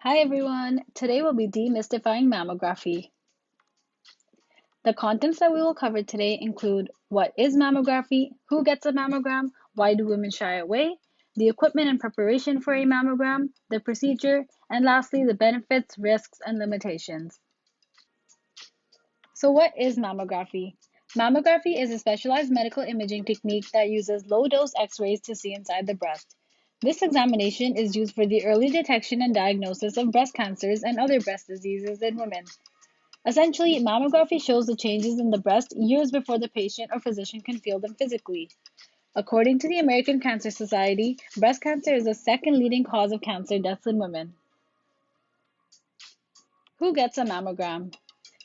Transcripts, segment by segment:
Hi everyone! Today we'll be demystifying mammography. The contents that we will cover today include what is mammography, who gets a mammogram, why do women shy away, the equipment and preparation for a mammogram, the procedure, and lastly, the benefits, risks, and limitations. So what is mammography? Mammography is a specialized medical imaging technique that uses low-dose X-rays to see inside the breast. This examination is used for the early detection and diagnosis of breast cancers and other breast diseases in women. Essentially, mammography shows the changes in the breast years before the patient or physician can feel them physically. According to the American Cancer Society, breast cancer is the second leading cause of cancer deaths in women. Who gets a mammogram?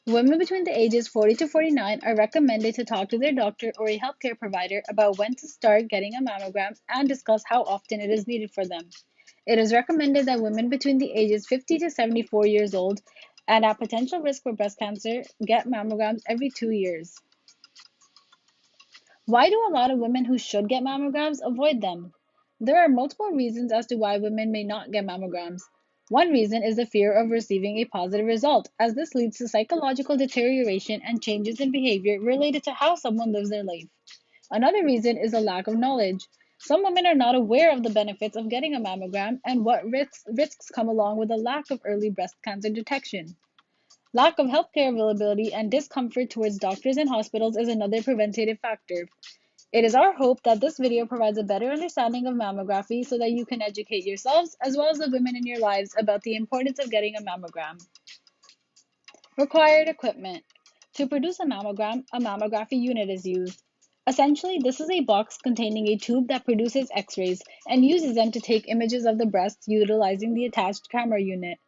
Women between the ages 40 to 49 are recommended to talk to their doctor or a healthcare provider about when to start getting a mammogram and discuss how often it is needed for them. It is recommended that women between the ages 50 to 74 years old and at potential risk for breast cancer get mammograms every 2 years. Why do a lot of women who should get mammograms avoid them? There are multiple reasons as to why women may not get mammograms. One reason is the fear of receiving a positive result, as this leads to psychological deterioration and changes in behavior related to how someone lives their life. Another reason is a lack of knowledge. Some women are not aware of the benefits of getting a mammogram and what risks come along with a lack of early breast cancer detection. Lack of healthcare availability and discomfort towards doctors and hospitals is another preventative factor. It is our hope that this video provides a better understanding of mammography so that you can educate yourselves as well as the women in your lives about the importance of getting a mammogram. Required equipment. To produce a mammography unit is used. Essentially, this is a box containing a tube that produces X-rays and uses them to take images of the breast utilizing the attached camera unit.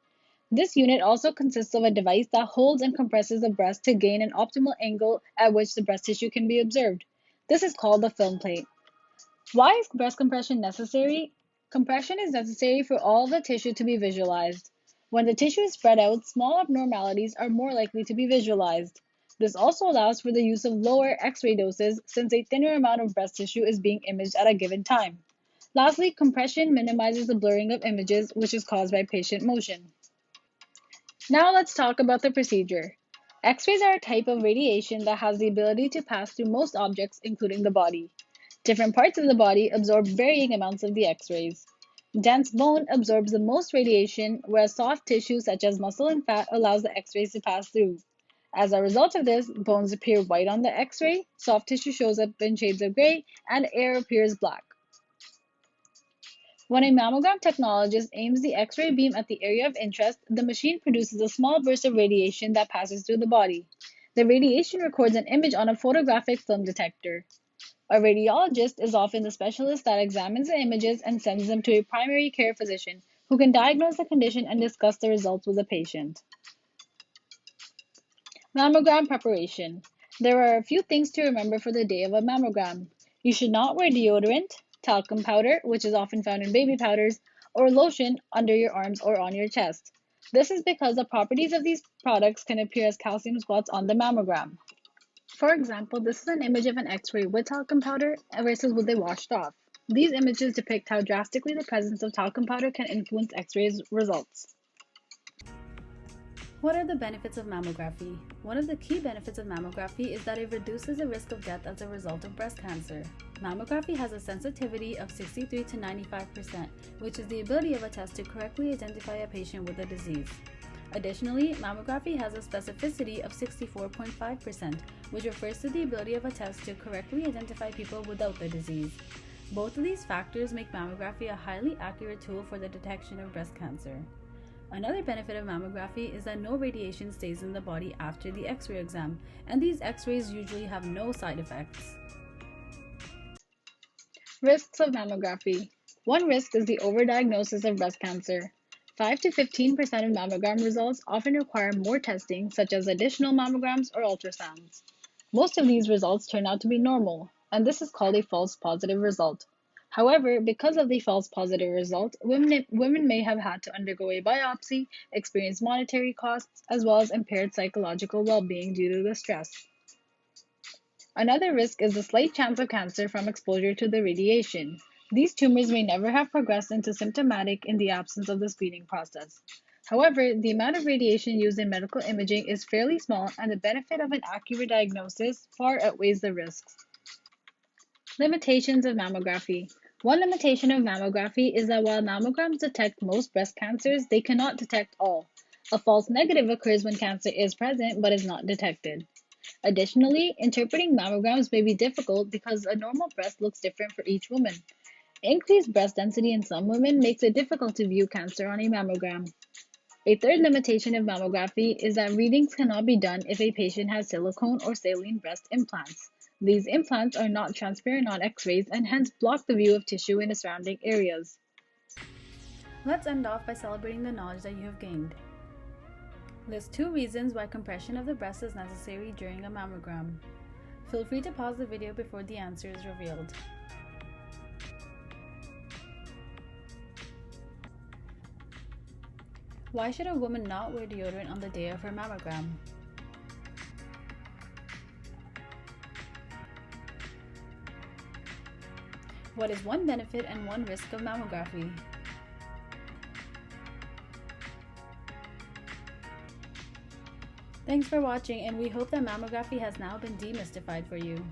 This unit also consists of a device that holds and compresses the breast to gain an optimal angle at which the breast tissue can be observed. This is called the film plate. Why is breast compression necessary? Compression is necessary for all of the tissue to be visualized. When the tissue is spread out, small abnormalities are more likely to be visualized. This also allows for the use of lower X-ray doses since a thinner amount of breast tissue is being imaged at a given time. Lastly, compression minimizes the blurring of images, which is caused by patient motion. Now let's talk about the procedure. X-rays are a type of radiation that has the ability to pass through most objects, including the body. Different parts of the body absorb varying amounts of the X-rays. Dense bone absorbs the most radiation, whereas soft tissue such as muscle and fat allows the X-rays to pass through. As a result of this, bones appear white on the X-ray, soft tissue shows up in shades of gray, and air appears black. When a mammogram technologist aims the X-ray beam at the area of interest, the machine produces a small burst of radiation that passes through the body. The radiation records an image on a photographic film detector. A radiologist is often the specialist that examines the images and sends them to a primary care physician who can diagnose the condition and discuss the results with the patient. Mammogram preparation. There are a few things to remember for the day of a mammogram. You should not wear deodorant, talcum powder, which is often found in baby powders, or lotion under your arms or on your chest. This is because the properties of these products can appear as calcium spots on the mammogram. For example, this is an image of an X-ray with talcum powder versus with it washed off. These images depict how drastically the presence of talcum powder can influence X-ray results. What are the benefits of mammography? One of the key benefits of mammography is that it reduces the risk of death as a result of breast cancer. Mammography has a sensitivity of 63 to 95%, which is the ability of a test to correctly identify a patient with a disease. Additionally, mammography has a specificity of 64.5%, which refers to the ability of a test to correctly identify people without the disease. Both of these factors make mammography a highly accurate tool for the detection of breast cancer. Another benefit of mammography is that no radiation stays in the body after the X-ray exam, and these X-rays usually have no side effects. Risks of mammography. One risk is the overdiagnosis of breast cancer. 5 to 15% of mammogram results often require more testing, such as additional mammograms or ultrasounds. Most of these results turn out to be normal, and this is called a false positive result. However, because of the false positive result, women may have had to undergo a biopsy, experience monetary costs, as well as impaired psychological well-being due to the stress. Another risk is the slight chance of cancer from exposure to the radiation. These tumors may never have progressed into symptomatic in the absence of the screening process. However, the amount of radiation used in medical imaging is fairly small, and the benefit of an accurate diagnosis far outweighs the risks. Limitations of mammography. One limitation of mammography is that while mammograms detect most breast cancers, they cannot detect all. A false negative occurs when cancer is present but is not detected. Additionally, interpreting mammograms may be difficult because a normal breast looks different for each woman. Increased breast density in some women makes it difficult to view cancer on a mammogram. A third limitation of mammography is that readings cannot be done if a patient has silicone or saline breast implants. These implants are not transparent on X-rays and hence block the view of tissue in the surrounding areas. Let's end off by celebrating the knowledge that you have gained. List 2 reasons why compression of the breast is necessary during a mammogram. Feel free to pause the video before the answer is revealed. Why should a woman not wear deodorant on the day of her mammogram? What is one benefit and one risk of mammography? Thanks for watching, and we hope that mammography has now been demystified for you.